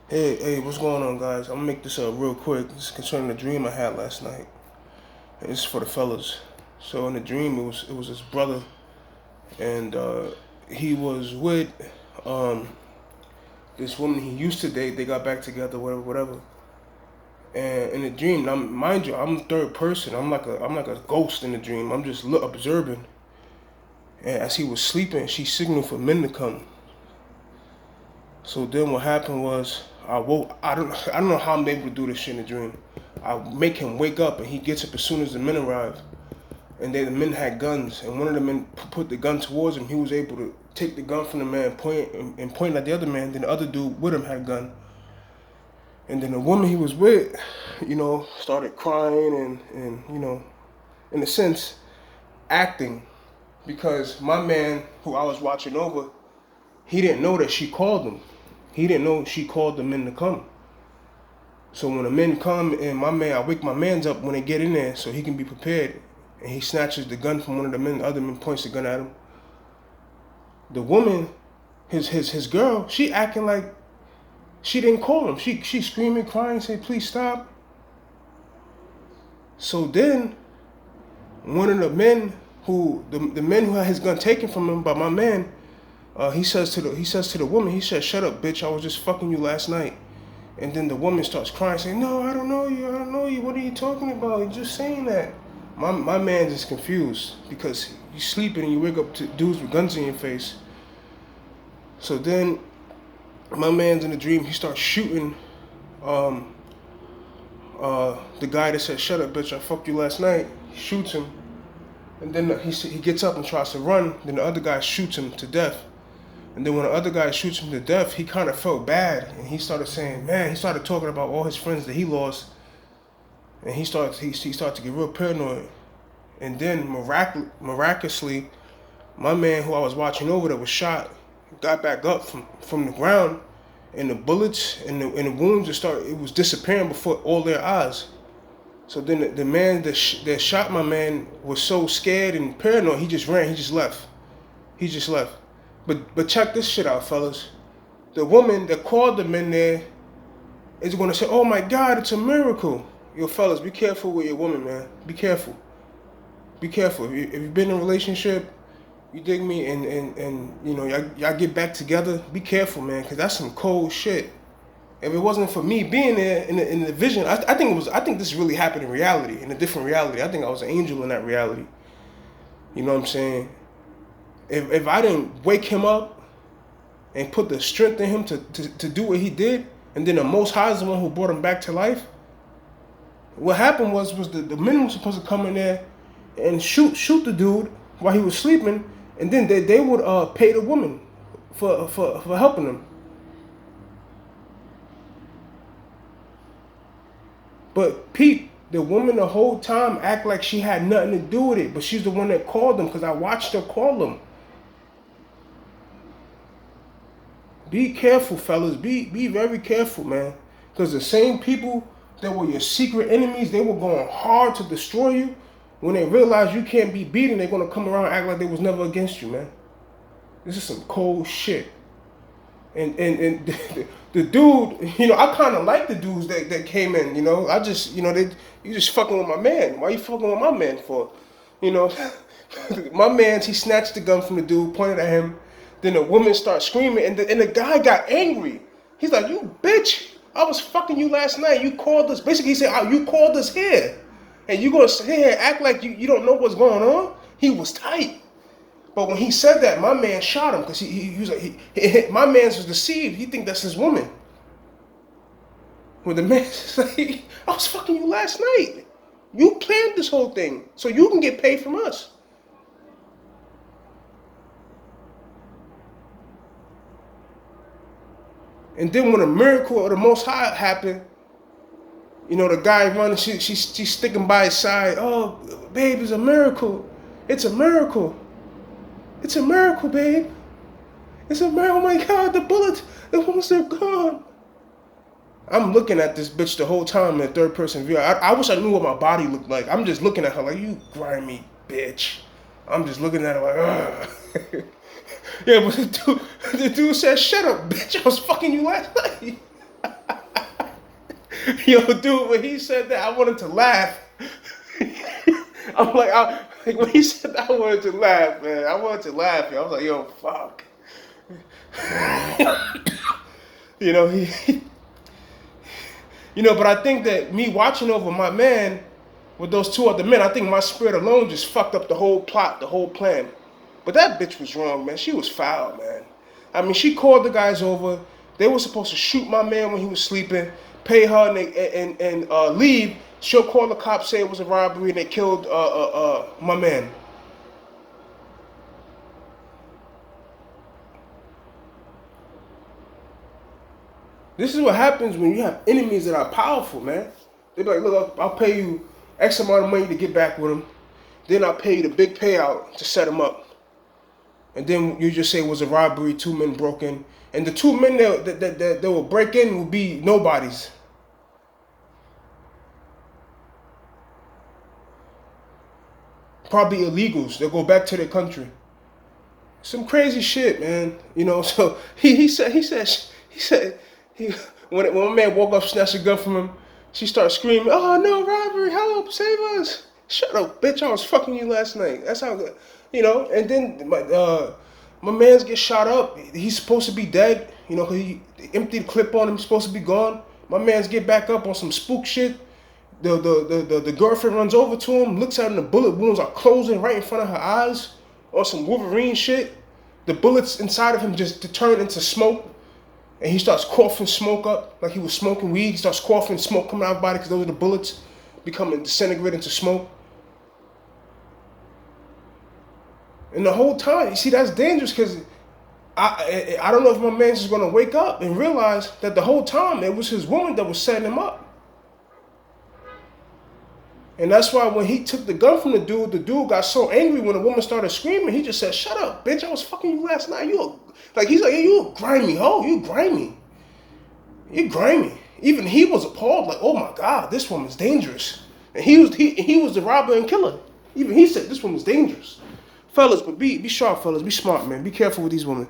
Hey, what's going on, guys? I'm gonna make this real quick. This is concerning the dream I had last night. And this is for the fellas. So in the dream, it was his brother, and he was with um, this woman he used to date. They got back together, whatever, whatever. And in the dream, now mind you, I'm third person. I'm like a ghost in the dream. I'm just observing. And as he was sleeping, she signaled for men to come. So then what happened was I woke. I don't know how I'm able to do this shit in a dream. I make him wake up, and he gets up as soon as the men arrive. And the men had guns, and one of the men put the gun towards him. He was able to take the gun from the man, point at the other man. Then the other dude with him had a gun. And then the woman he was with, started crying and in a sense, acting because my man who I was watching over, he didn't know that she called him. He didn't know she called the men to come. So when the men come and I wake my mans up when they get in there so he can be prepared. And he snatches the gun from one of the men. The other man points the gun at him. The woman, his girl, she acting like she didn't call him. She screaming, crying, say, please stop. So then one of the men the men who had his gun taken from him by my man, he says to the woman, he says, shut up, bitch, I was just fucking you last night. And then the woman starts crying, saying, no, I don't know you, what are you talking about? You're just saying that. My man's just confused because you sleeping and you wake up to dudes with guns in your face. So then my man's in a dream, he starts shooting the guy that said, shut up, bitch, I fucked you last night. He shoots him. And then he gets up and tries to run. Then the other guy shoots him to death. And then when the other guy shoots him to death, he kind of felt bad. And he started saying, man, he started talking about all his friends that he lost. And he started to get real paranoid. And then miraculously, my man who I was watching over that was shot got back up from the ground. And the bullets and the wounds it was disappearing before all their eyes. So then the man that shot my man was so scared and paranoid, he just ran, he just left. But check this shit out, fellas. The woman that called the men there is gonna say, oh my God, it's a miracle. Yo, fellas, be careful with your woman, man. Be careful. Be careful. If you've been in a relationship, you dig me, and y'all get back together, be careful, man, because that's some cold shit. If it wasn't for me being there in the vision, I think this really happened in reality, in a different reality. I think I was an angel in that reality. You know what I'm saying? If I didn't wake him up and put the strength in him to do what he did, and then the Most High is the one who brought him back to life, what happened was the men were supposed to come in there and shoot the dude while he was sleeping, and then they would pay the woman for helping them. But Pete, the woman the whole time act like she had nothing to do with it, but she's the one that called them because I watched her call them. Be careful, fellas. Be very careful, man. Because the same people that were your secret enemies, they were going hard to destroy you. When they realize you can't be beaten, they're going to come around and act like they was never against you, man. This is some cold shit. And the dude, I kind of like the dudes that came in, I just, you just fucking with my man. Why you fucking with my man for? You know, my man, he snatched the gun from the dude, pointed at him. Then the woman starts screaming, and the guy got angry. He's like, you bitch, I was fucking you last night. You called us. Basically, he said, oh, you called us here. And you going to sit here and act like you don't know what's going on? He was tight. But when he said that, my man shot him because he was like, my man's was deceived. He think that's his woman. When the man said, I was fucking you last night. You planned this whole thing so you can get paid from us. And then when a miracle of the Most High happened, the guy running, she's sticking by his side. Oh, babe, it's a miracle. It's a miracle. It's a miracle, babe. It's a miracle. Oh my God, the bullets are gone. I'm looking at this bitch the whole time in third person view. I wish I knew what my body looked like. I'm just looking at her like, you grimy bitch. I'm just looking at her like, ugh. Yeah, but the dude said, shut up, bitch. I was fucking you last night. Yo, dude, when he said that, I wanted to laugh. Like, when he said that, I wanted to laugh, man. I wanted to laugh. Yo. I was like, yo, fuck. You know, but I think that me watching over my man with those two other men, I think my spirit alone just fucked up the whole plot, the whole plan. But that bitch was wrong, man. She was foul, man. I mean, she called the guys over. They were supposed to shoot my man when he was sleeping, pay her and leave. She'll call the cops, say it was a robbery, and they killed my man. This is what happens when you have enemies that are powerful, man. They be like, look, I'll pay you X amount of money to get back with him. Then I'll pay you the big payout to set him up. And then you just say it was a robbery, 2 men broke in. And the 2 men that will break in will be nobodies. Probably illegals. They'll go back to their country. Some crazy shit, man. So he said when my man woke up, snatched a gun from him, she started screaming, "Oh no, robbery, help, save us." Shut up, bitch, I was fucking you last night. That's how good. And then my man's get shot up. He's supposed to be dead. He emptied the clip on him, supposed to be gone. My man's get back up on some spook shit. The girlfriend runs over to him, looks at him, the bullet wounds are closing right in front of her eyes, or some Wolverine shit. The bullets inside of him just turn into smoke, and he starts coughing smoke up like he was smoking weed. He starts coughing smoke coming out of his body because those are the bullets becoming disintegrated into smoke. And the whole time, you see, that's dangerous because I don't know if my man's just going to wake up and realize that the whole time it was his woman that was setting him up. And that's why when he took the gun from the dude got so angry when the woman started screaming. He just said, "Shut up, bitch! I was fucking you last night. He's like, you a grimy hoe. You grimy. You grimy." Even he was appalled, like, "Oh my God, this woman's dangerous." And he was the robber and killer. Even he said this woman's dangerous. Fellas, but be sharp, fellas. Be smart, man. Be careful with these women.